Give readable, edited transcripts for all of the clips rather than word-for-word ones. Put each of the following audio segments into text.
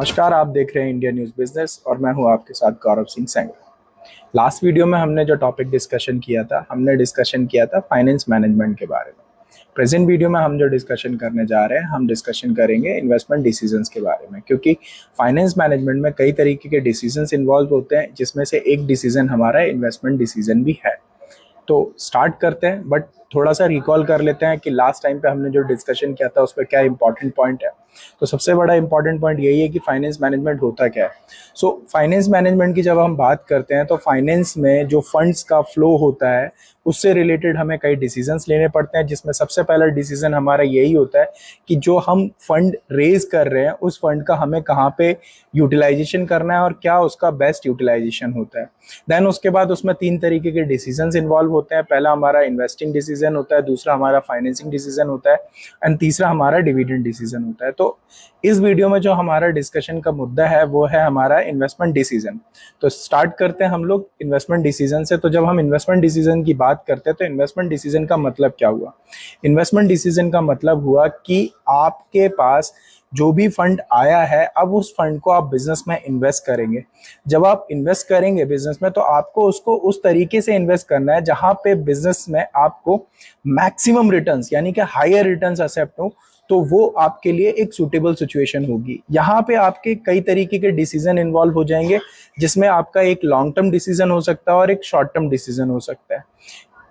नमस्कार, आप देख रहे हैं इंडिया न्यूज़ बिजनेस और मैं हूं आपके साथ गौरव सिंह सेंगर। लास्ट वीडियो में हमने जो टॉपिक डिस्कशन किया था, हमने डिस्कशन किया था फाइनेंस मैनेजमेंट के बारे में। प्रेजेंट वीडियो में हम जो डिस्कशन करने जा रहे हैं, हम डिस्कशन करेंगे इन्वेस्टमेंट डिसीजंस के बारे में, क्योंकि फाइनेंस मैनेजमेंट में कई तरीके के डिसीजंस इन्वॉल्व होते हैं, जिसमें से एक डिसीजन हमारा इन्वेस्टमेंट डिसीजन भी है। तो स्टार्ट करते हैं, बट थोड़ा सा रिकॉल कर लेते हैं कि लास्ट टाइम पे हमने जो डिस्कशन किया था उस पर क्या इंपॉर्टेंट पॉइंट है। तो सबसे बड़ा इंपॉर्टेंट पॉइंट यही है कि फाइनेंस मैनेजमेंट होता क्या है। सो फाइनेंस मैनेजमेंट की जब हम बात करते हैं तो फाइनेंस में जो फंड्स का फ्लो होता है उससे रिलेटेड हमें कई डिसीजंस लेने पड़ते हैं, जिसमें सबसे पहला डिसीजन हमारा यही होता है कि जो हम फंड रेज कर रहे हैं उस फंड का हमें कहाँ पे यूटिलाइजेशन करना है और क्या उसका बेस्ट यूटिलाइजेशन होता है। देन उसके बाद उसमें तीन तरीके के डिसीजंस इन्वॉल्व होते हैं। पहला हमारा इन्वेस्टिंग डिसीजन होता है, दूसरा हमारा फाइनेंसिंग डिसीजन होता है एंड तीसरा हमारा डिविडेंड डिसीजन होता है। तो इस वीडियो में जो हमारा डिस्कशन का मुद्दा है वो है हमारा इन्वेस्टमेंट डिसीजन। तो स्टार्ट करते हैं हम लोग इन्वेस्टमेंट डिसीजन से। तो जब हम इन्वेस्टमेंट डिसीजन की बात करते हैं तो इन्वेस्टमेंट डिसीजन का मतलब क्या हुआ। इन्वेस्टमेंट डिसीजन का मतलब हुआ कि आपके पास जो भी फंड आया है, अब उस फंड को आप बिजनेस में इन्वेस्ट करेंगे। जब आप इन्वेस्ट करेंगे बिजनेस में तो आपको उसको उस तरीके से इन्वेस्ट करना है जहां पे बिजनेस में आपको मैक्सिमम रिटर्न्स यानी कि हायर रिटर्न्स एक्सेप्ट हो, तो वो आपके लिए एक सूटेबल सिचुएशन होगी। यहाँ पे आपके कई तरीके के डिसीजन इन्वॉल्व हो जाएंगे, जिसमें आपका एक लॉन्ग टर्म डिसीजन हो सकता है और एक शॉर्ट टर्म डिसीजन हो सकता है।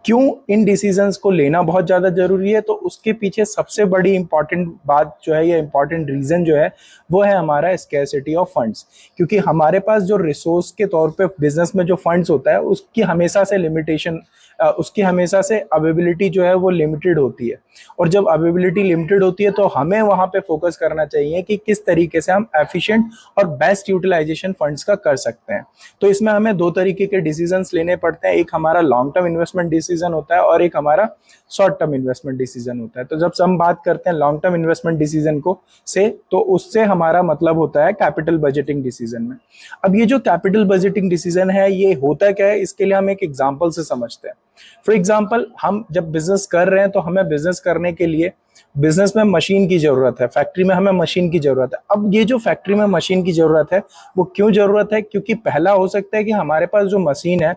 क्यों इन डिसीजंस को लेना बहुत ज़्यादा ज़रूरी है, तो उसके पीछे सबसे बड़ी इंपॉर्टेंट बात जो है या इंपॉर्टेंट रीज़न जो है वो है हमारा स्कैर्सिटी ऑफ फंड्स। क्योंकि हमारे पास जो रिसोर्स के तौर पे बिजनेस में जो फंड्स होता है उसकी हमेशा से लिमिटेशन, उसकी हमेशा से अवेबिलिटी जो है वो लिमिटेड होती है। और जब अवेबिलिटी लिमिटेड होती है तो हमें वहाँ पे फोकस करना चाहिए कि किस तरीके से हम एफिशिएंट और बेस्ट यूटिलाइजेशन फंड्स का कर सकते हैं। तो इसमें हमें दो तरीके के डिसीजंस लेने पड़ते हैं, एक हमारा लॉन्ग टर्म इन्वेस्टमेंट डिसीजन होता है और एक हमारा शॉर्ट टर्म इन्वेस्टमेंट डिसीजन होता है। तो जब हम बात करते हैं लॉन्ग टर्म इन्वेस्टमेंट डिसीजन को से, तो उससे हमारा मतलब होता है कैपिटल बजटिंग डिसीजन में। अब ये जो कैपिटल बजटिंग डिसीजन है ये होता क्या है, इसके लिए हम एक एग्जांपल से समझते हैं। फॉर एग्जांपल, हम जब बिजनेस कर रहे हैं तो हमें बिजनेस करने के लिए बिजनेस में मशीन की जरूरत है, फैक्ट्री में हमें मशीन की जरूरत है। अब ये जो फैक्ट्री में मशीन की जरूरत है वो क्यों जरूरत है, क्योंकि पहला हो सकता है कि हमारे पास जो मशीन है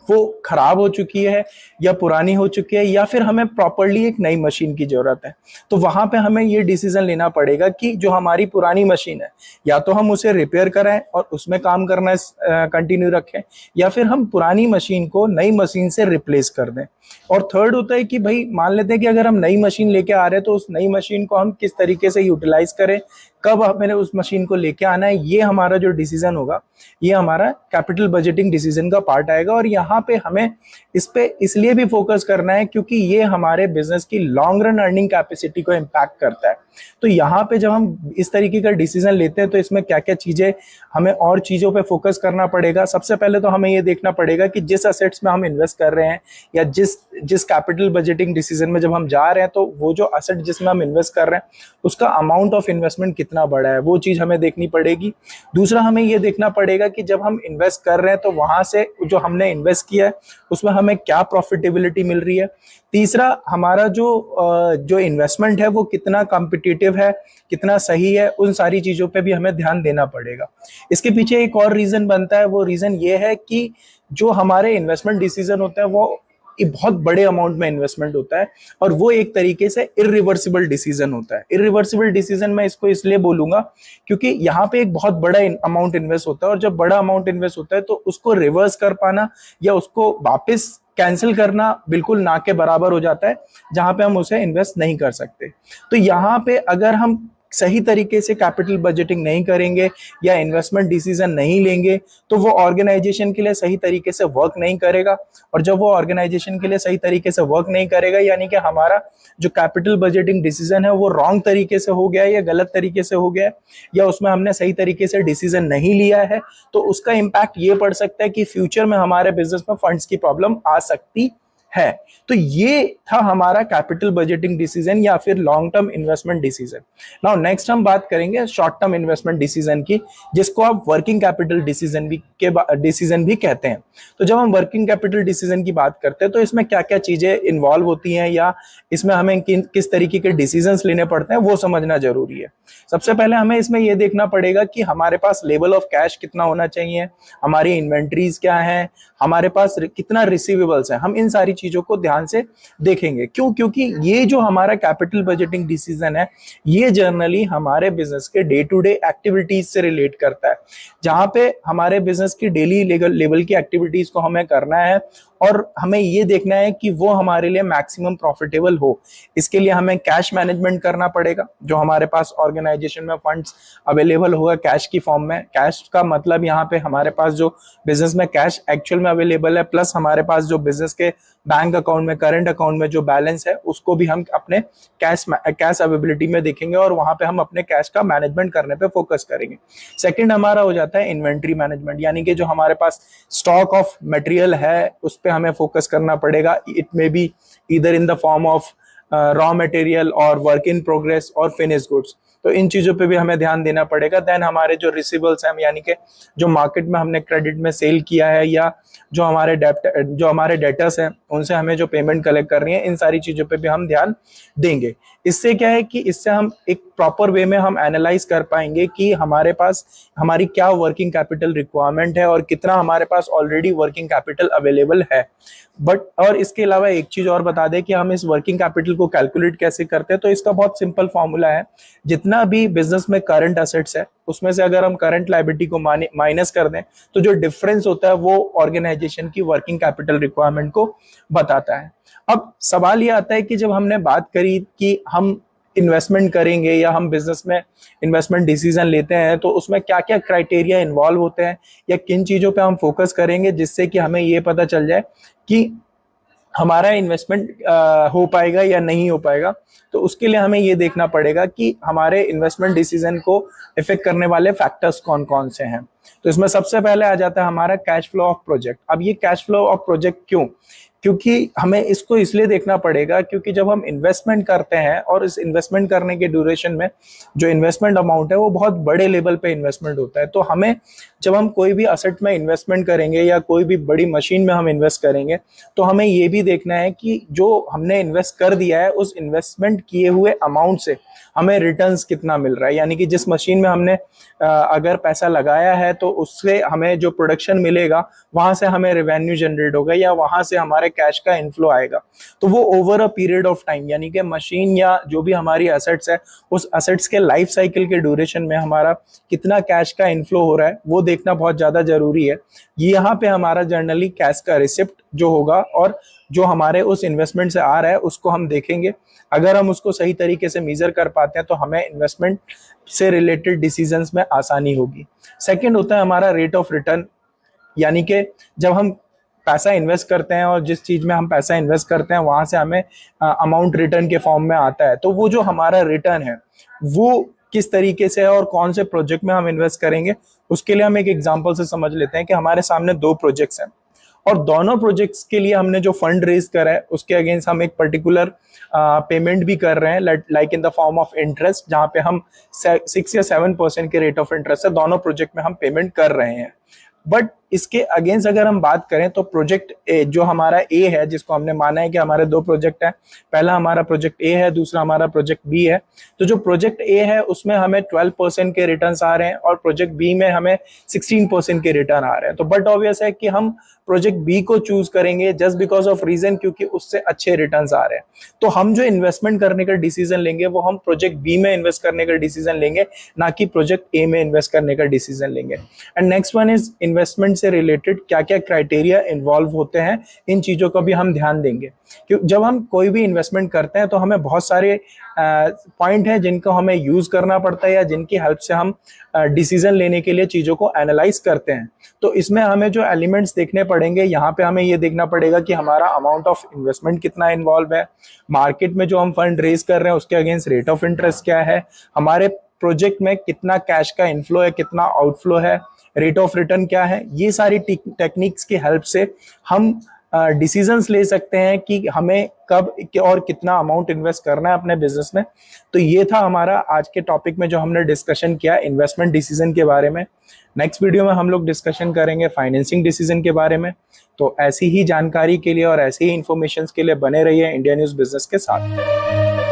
वो खराब हो चुकी है या पुरानी हो चुकी है, या फिर हमें प्रॉपरली एक नई मशीन की जरूरत है। तो वहां पे हमें ये डिसीजन लेना पड़ेगा कि जो हमारी पुरानी मशीन है या तो हम उसे रिपेयर कराएं और उसमें काम करना कंटिन्यू रखें, या फिर हम पुरानी मशीन को नई मशीन से रिप्लेस कर दें। और थर्ड होता है कि भाई मान लेते हैं कि अगर हम नई मशीन लेके आ रहे हैं तो उस नई मशीन को हम किस तरीके से यूटिलाइज करें, कब हमें उस मशीन को लेके आना है, ये हमारा जो डिसीजन होगा ये हमारा कैपिटल बजटिंग डिसीजन का पार्ट आएगा। और यहाँ पे हमें इस पे इसलिए भी फोकस करना है क्योंकि ये हमारे बिजनेस की लॉन्ग रन अर्निंग कैपेसिटी को इम्पैक्ट करता है। तो यहाँ पे जब हम इस तरीके का डिसीजन लेते हैं तो इसमें क्या क्या चीजें हमें और चीजों पे फोकस करना पड़ेगा। सबसे पहले तो हमें ये देखना पड़ेगा कि जिस असेट्स में हम इन्वेस्ट कर रहे हैं या जिस कैपिटल बजटिंग डिसीजन में जब हम जा रहे हैं, तो वो जो असेट जिसमें हम इन्वेस्ट कर रहे हैं उसका अमाउंट ऑफ इन्वेस्टमेंट कितना बड़ा है, वो चीज हमें देखनी पड़ेगी। दूसरा हमें ये देखना पड़ेगा कि जब हम इन्वेस्ट कर रहे हैं तो वहां से जो हमने इन्वेस्ट किया है उसमें हमें क्या प्रॉफिटेबिलिटी मिल रही है। तीसरा, हमारा जो इन्वेस्टमेंट है वो कितना कॉम्पिटिटिव है, कितना सही है, उन सारी चीजों पे भी हमें ध्यान देना पड़ेगा। इसके पीछे एक और रीजन बनता है, वो रीजन ये है कि जो हमारे इन्वेस्टमेंट डिसीजन होते हैं वो एक बहुत बड़े अमाउंट में इन्वेस्टमेंट होता है और वो एक तरीके से इरिवर्सिबल डिसीजन होता है। इरिवर्सिबल डिसीजन मैं इसको इसलिए बोलूंगा क्योंकि यहाँ पे एक बहुत बड़ा अमाउंट इन्वेस्ट होता है, और जब बड़ा अमाउंट इन्वेस्ट होता है तो उसको रिवर्स कर पाना या उसको वापस कैंसिल करना बिल्कुल ना के बराबर हो जाता है, जहां पे हम उसे इन्वेस्ट नहीं कर सकते। तो यहाँ पे अगर हम सही तरीके से कैपिटल बजटिंग नहीं करेंगे या इन्वेस्टमेंट डिसीजन नहीं लेंगे तो वो ऑर्गेनाइजेशन के लिए सही तरीके से वर्क नहीं करेगा। और जब वो ऑर्गेनाइजेशन के लिए सही तरीके से वर्क नहीं करेगा, यानी कि हमारा जो कैपिटल बजटिंग डिसीजन है वो रॉन्ग तरीके से हो गया है या गलत तरीके से हो गया है, या उसमें हमने सही तरीके से डिसीजन नहीं लिया है, तो उसका इम्पैक्ट ये पड़ सकता है कि फ्यूचर में हमारे बिजनेस में फंड्स की प्रॉब्लम आ सकती है। तो ये था हमारा कैपिटल बजटिंग डिसीजन या फिर long term investment decision. Now next हम बात करेंगे शॉर्ट टर्म इन्वेस्टमेंट डिसीजन की, जिसको आप वर्किंग कैपिटल डिसीजन भी कहते हैं। तो जब हम वर्किंग कैपिटल डिसीजन की बात करते हैं तो इसमें क्या क्या चीजें इन्वॉल्व होती हैं या इसमें हमें किस तरीके के डिसीजंस लेने पड़ते हैं वो समझना जरूरी है। सबसे पहले हमें इसमें यह देखना पड़ेगा कि हमारे पास लेवल ऑफ कैश कितना होना चाहिए, हमारी इन्वेंट्रीज क्या है, हमारे पास कितना रिसीवेबल्स है, हम इन सारी चीजों को ध्यान से देखेंगे। क्यों? क्योंकि ये जो हमारा कैपिटल बजटिंग डिसीजन है ये जनरली हमारे बिजनेस के डे टू डे एक्टिविटीज से रिलेट करता है, जहां पे हमारे बिजनेस की डेली लेवल की एक्टिविटीज को हमें करना है और हमें ये देखना है कि वो हमारे लिए मैक्सिमम प्रॉफिटेबल हो। इसके लिए हमें कैश मैनेजमेंट करना पड़ेगा। जो हमारे पास ऑर्गेनाइजेशन में फंड्स अवेलेबल होगा कैश की फॉर्म में, कैश का मतलब यहाँ पे हमारे पास जो बिजनेस में कैश एक्चुअल में अवेलेबल है प्लस हमारे पास जो बिजनेस के बैंक अकाउंट में, करंट अकाउंट में जो बैलेंस है उसको भी हम अपने कैश अवेलेबिलिटी में देखेंगे और वहां पे हम अपने कैश का मैनेजमेंट करने पे फोकस करेंगे। सेकंड हमारा हो जाता है इन्वेंट्री मैनेजमेंट, यानी कि जो हमारे पास स्टॉक ऑफ मटेरियल है उस पे हमें फोकस करना पड़ेगा। It may be either in the form of raw material और वर्क इन प्रोग्रेस और फिनिश गुड्स, तो इन चीजों पे भी हमें ध्यान देना पड़ेगा। देन हमारे जो रिसीवेबल्स हैं, यानी कि जो मार्केट में हमने क्रेडिट में सेल किया है या जो हमारे डेटर्स हैं उनसे हमें जो पेमेंट कलेक्ट करनी है, इन सारी चीजों पे भी हम ध्यान देंगे। इससे क्या है कि इससे हम एक प्रॉपर वे में हम एनालाइज कर पाएंगे कि हमारे पास हमारी क्या वर्किंग कैपिटल रिक्वायरमेंट है और कितना हमारे पास ऑलरेडी वर्किंग कैपिटल अवेलेबल है। और इसके अलावा एक चीज और बता दें कि हम इस वर्किंग कैपिटल को कैलकुलेट कैसे करते हैं। तो इसका बहुत सिंपल फॉर्मूला है, जितना भी बिजनेस में करंट असेट्स है उसमें से अगर हम करंट लायबिलिटी को माइनस कर दें तो जो डिफरेंस होता है वो ऑर्गेनाइजेशन की वर्किंग कैपिटल रिक्वायरमेंट को बताता है। अब सवाल ये आता है कि जब हमने बात करी कि हम इन्वेस्टमेंट करेंगे या हम बिजनेस में इन्वेस्टमेंट डिसीजन लेते हैं तो उसमें क्या क्या क्राइटेरिया इन्वॉल्व होते हैं या किन चीजों पे हम फोकस करेंगे जिससे कि हमें ये पता चल जाए कि हमारा इन्वेस्टमेंट हो पाएगा या नहीं हो पाएगा। तो उसके लिए हमें ये देखना पड़ेगा कि हमारे इन्वेस्टमेंट डिसीजन को इफेक्ट करने वाले फैक्टर्स कौन कौन से हैं। तो इसमें सबसे पहले आ जाता है हमारा कैश फ्लो ऑफ प्रोजेक्ट। अब ये कैश फ्लो ऑफ प्रोजेक्ट क्यों? क्योंकि हमें इसको इसलिए देखना पड़ेगा क्योंकि जब हम इन्वेस्टमेंट करते हैं और इस इन्वेस्टमेंट करने के ड्यूरेशन में जो इन्वेस्टमेंट अमाउंट है वो बहुत बड़े लेवल पे इन्वेस्टमेंट होता है। तो हमें जब हम कोई भी असेट में इन्वेस्टमेंट करेंगे या कोई भी बड़ी मशीन में हम इन्वेस्ट करेंगे तो हमें ये भी देखना है कि जो हमने इन्वेस्ट कर दिया है उस इन्वेस्टमेंट किए हुए अमाउंट से हमें रिटर्न्स कितना मिल रहा है। यानी कि जिस मशीन में हमने अगर पैसा लगाया है तो उससे हमें जो प्रोडक्शन मिलेगा वहां से हमें रेवेन्यू जनरेट होगा या वहां से हमारे कैश का इनफ्लो आएगा। तो वो over a period of time, यानी कि मशीन या जो भी हमारी एसेट्स है उस एसेट्स के लाइफ साइकिल के ड्यूरेशन में हमारा कितना कैश का इनफ्लो हो रहा है वो देखना बहुत ज्यादा जरूरी है। यहाँ पे हमारा जनरली कैश का रिसिप्ट जो होगा और जो हमारे उस इन्वेस्टमेंट से आ रहा है उसको हम देखेंगे। अगर हम उसको सही तरीके से मेजर कर पाते हैं तो हमें इन्वेस्टमेंट से रिलेटेड डिसीजंस में आसानी होगी। सेकंड होता है हमारा रेट ऑफ रिटर्न, यानी कि जब हम पैसा इन्वेस्ट करते हैं और जिस चीज में हम पैसा इन्वेस्ट करते हैं वहां से हमें अमाउंट रिटर्न के फॉर्म में आता है। तो वो जो हमारा रिटर्न है वो किस तरीके से है और कौन से प्रोजेक्ट में हम इन्वेस्ट करेंगे, उसके लिए हम एक एग्जांपल से समझ लेते हैं कि हमारे सामने 2 प्रोजेक्ट्स हैं और दोनों प्रोजेक्ट्स के लिए हमने जो फंड रेज करा है उसके अगेंस्ट हम एक पर्टिकुलर पेमेंट भी कर रहे हैं, like in the form of interest, जहां पे हम 6 या 7% के रेट ऑफ इंटरेस्ट से दोनों प्रोजेक्ट में हम पेमेंट कर रहे हैं। बट इसके अगेंस्ट अगर हम बात करें तो प्रोजेक्ट ए जो हमारा ए है, जिसको हमने माना है कि हमारे 2 प्रोजेक्ट हैं, पहला हमारा प्रोजेक्ट ए है, दूसरा हमारा प्रोजेक्ट बी है। तो जो प्रोजेक्ट ए है उसमें हमें 12% के रिटर्न्स आ रहे हैं और प्रोजेक्ट बी में हमें 16% के रिटर्न आ रहे हैं। तो बट ऑब्वियस है कि हम प्रोजेक्ट बी को चूज करेंगे जस्ट बिकॉज ऑफ रीजन क्योंकि उससे अच्छे रिटर्न्स आ रहे हैं। तो हम जो इन्वेस्टमेंट करने का डिसीजन लेंगे वो हम प्रोजेक्ट बी में इन्वेस्ट करने का डिसीजन लेंगे, ना कि प्रोजेक्ट ए में इन्वेस्ट करने का डिसीजन लेंगे। And next one is investment से रिलेटेड क्या क्या क्राइटेरिया इन्वॉल्व होते हैं, इन चीजों का भी हम ध्यान देंगे। क्योंकि जब हम कोई भी इन्वेस्टमेंट करते हैं तो हमें बहुत सारे पॉइंट हैं जिनको हमें यूज करना पड़ता है या जिनकी हेल्प से हम डिसीजन लेने के लिए चीजों को एनालाइज करते हैं। तो इसमें हमें जो एलिमेंट्स देखने पड़ेंगे, यहाँ पे हमें ये देखना पड़ेगा कि हमारा अमाउंट ऑफ इन्वेस्टमेंट कितना इन्वॉल्व है, मार्केट में जो हम फंड रेज कर रहे हैं उसके अगेंस्ट रेट ऑफ इंटरेस्ट क्या है, हमारे प्रोजेक्ट में कितना कैश का इनफ्लो है, कितना आउटफ्लो है, रेट ऑफ रिटर्न क्या है। ये सारी टेक्निक्स की हेल्प से हम डिसीजंस ले सकते हैं कि हमें कब और कितना अमाउंट इन्वेस्ट करना है अपने बिजनेस में। तो ये था हमारा आज के टॉपिक में जो हमने डिस्कशन किया इन्वेस्टमेंट डिसीजन के बारे में। नेक्स्ट वीडियो में हम लोग डिस्कशन करेंगे फाइनेंसिंग डिसीजन के बारे में। तो ऐसी ही जानकारी के लिए और ऐसी ही इंफॉर्मेशन के लिए बने रहिए इंडिया न्यूज़ बिजनेस के साथ।